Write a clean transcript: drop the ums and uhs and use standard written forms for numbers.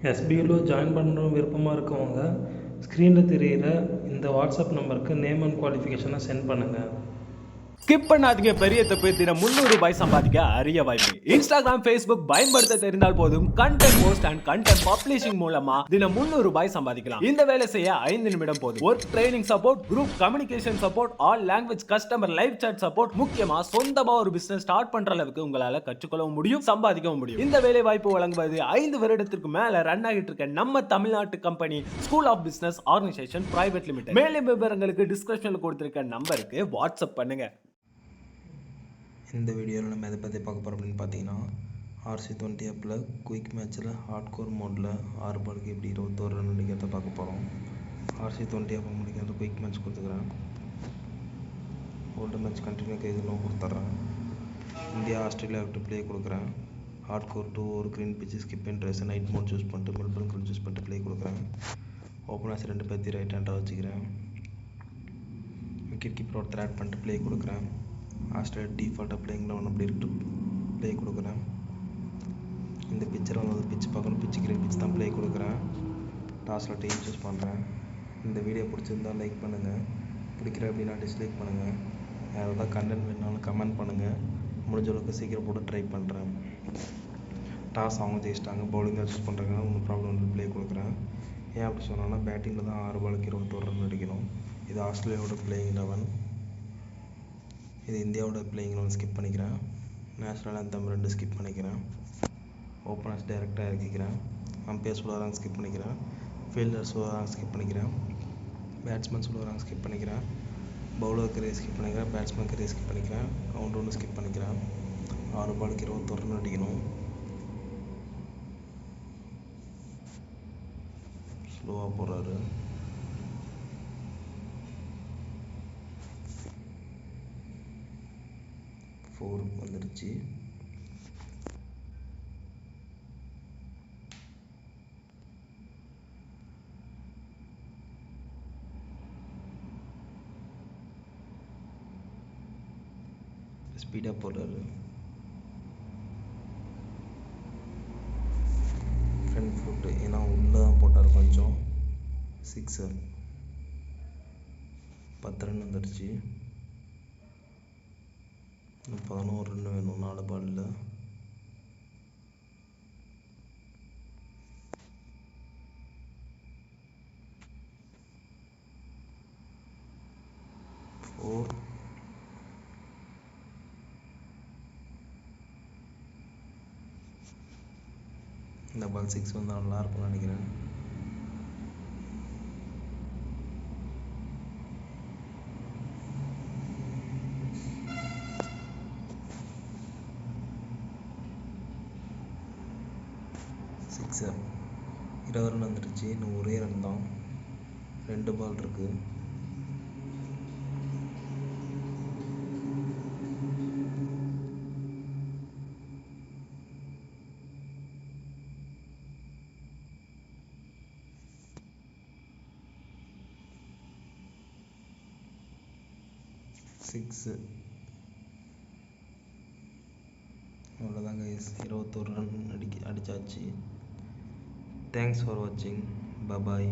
எஸ்பியூவில் join பண்ணணும் விருப்பமாக இருக்கவங்க ஸ்க்ரீனில் தெரிகிற இந்த வாட்ஸ்அப் நம்பருக்கு நேம் அண்ட் குவாலிஃபிகேஷனை சென்ட் பண்ணுங்கள். ஸ்கிப் பண்ணாதீங்க, பெரிய தப்பு. தினம் 300 ரூபாய் சம்பாதிக்க அரிய வாய்ப்பு. இன்ஸ்டாகிராம், ஃபேஸ்புக் பயன்படுத்த தெரிந்தால் போதும் content post and content publishing மூலமா தினம் 300 ரூபாய் சம்பாதிக்கலாம். இந்த வேலை செய்ய 5 நிமிடம் போதும். Work training support, group communication support, all language customer live chat support, முக்கியமா சொந்தமா ஒரு பிசினஸ் ஸ்டார்ட் பண்ற அளவுக்கு உங்களால கற்றுக்கொள்ளவும் முடியும், சம்பாதிக்கவும் முடியும். இந்த வேலை வாய்ப்பு வழங்குவது 5 வருடத்திற்கு மேல ரன் ஆகிட்டு இருக்க நம்ம தமிழ்நாட்டு company school of business organisation private limited. மேலும் விவரங்களுக்கு டிஸ்கிரிப்ஷன்ல கொடுத்திருக்க நம்பருக்கு வாட்ஸ்அப் பண்ணுங்க. இந்த வீடியோவில் நம்ம எதை பற்றி பார்க்க போகிறோம் அப்படின்னு பார்த்தீங்கன்னா, RC20 ஆப்பில் குயிக் மேட்ச்சில் ஹார்ட் கோர் மோடில் 6 பாலுக்கு எப்படி 21 ரன் அடிக்கிறத பார்க்க போகிறோம். RC20 ஆப்பை முடிக்கிறது குயிக் மேட்ச் கொடுத்துக்கிறேன். ஓல்டு மேட்ச் கண்டினியூ இதுவும் கொடுத்துட்றேன். இந்தியா ஆஸ்திரேலியா விட்டு ப்ளே கொடுக்குறேன். ஹார்ட் கோர் 2 ஒரு green pitch skip and race night mode choose பண்ணிட்டு மெல்பர்ன் க்ரீன் சூஸ் பண்ணிட்டு ப்ளே கொடுக்குறேன். ஓப்பனர்ஸ் 2 பேர்த்தி ரைட் ஹேண்டாக வச்சுக்கிறேன். விக்கெட் கீப்பர் ஒருத்தர் ஆட் பண்ணிட்டு ப்ளே கொடுக்குறேன். ஆஸ்திரேலியா டிஃபால்ட்டாக பிளேயிங் 11 அப்படி இருக்கு ப்ளே கொடுக்குறேன். இந்த பிச்சரை வந்து பிச்சு பார்க்கணும், பிச்சு கிரேட் பிச்சு தான் ப்ளே கொடுக்குறேன். டாஸில் டீம் சூஸ் பண்ணுறேன். இந்த வீடியோ பிடிச்சிருந்தால் லைக் பண்ணுங்கள், பிடிக்கிற அப்படின்னா டிஸ்லைக் பண்ணுங்கள். யாராவது கண்டென்ட் வேணாலும் கமெண்ட் பண்ணுங்கள். முடிஞ்ச அளவுக்கு சீக்கிரம் போட்டு ட்ரை பண்ணுறேன். டாஸ் அவங்க ஜெயிச்சிட்டாங்க, பவுலிங் தான் சூஸ் பண்ணுறாங்க, ஒன்றும் ப்ராப்ளம் இல்லை, ப்ளே கொடுக்குறேன். ஏன் அப்படி சொன்னோன்னா பேட்டிங்கில் தான் 6 பாலுக்கு 21 ரன் அடிக்கணும். இது ஆஸ்திரேலியாவோட பிளேயிங் 11, இது இந்தியாவோட பிளேயிங் 11 ஸ்கிப் பண்ணிக்கிறேன். நேஷ்னல் ஆந்தம் 2 ஸ்கிப் பண்ணிக்கிறேன். ஓப்பனர்ஸ் டைரெக்டாக இறக்கிக்கிறேன். அம்பையர்ஸ் சொல்லுவாங்க ஸ்கிப் பண்ணிக்கிறேன். ஃபீல்டர்ஸ் சொல்லுவாங்க ஸ்கிப் பண்ணிக்கிறேன். பேட்ஸ்மேன் சொல்லுவாங்க ஸ்கிப் பண்ணிக்கிறேன். பவுலருக்கு ரேஸ் ஸ்கிப் பண்ணிக்கிறேன். பேட்ஸ்மேனுக்கு ரேஸ் ஸ்கிப் பண்ணிக்கிறேன். கவுண்ட் ஒன்று ஸ்கிப் பண்ணிக்கிறேன். 6 பாலுக்கு 21 ரன் அடிக்கணும். ஸ்லோவாக போடுறாரு. வந்துடுச்சு. ஸ்பீடாக போடுறாரு. ஃப்ரண்ட் ஃபுட்டு ஏன்னா உள்ளே தான் போட்டார் கொஞ்சம். 6 10 ரன் வந்துடுச்சு. 11 ரன் வேணும் 4 பாலில். இந்த பால் 6 வந்து நல்லா இருக்கும்னு நினைக்கிறேன். சிக்ஸர் 20 ரன் வந்துடுச்சு. இன்னும் ஒரே ரன் தான், 2 பால் இருக்கு. சிக்ஸு அவ்வளோதான் கைஸ், 21 ரன் அடிச்சாச்சு. தேங்க்ஸ் ஃபார் வாட்சிங். பாய்.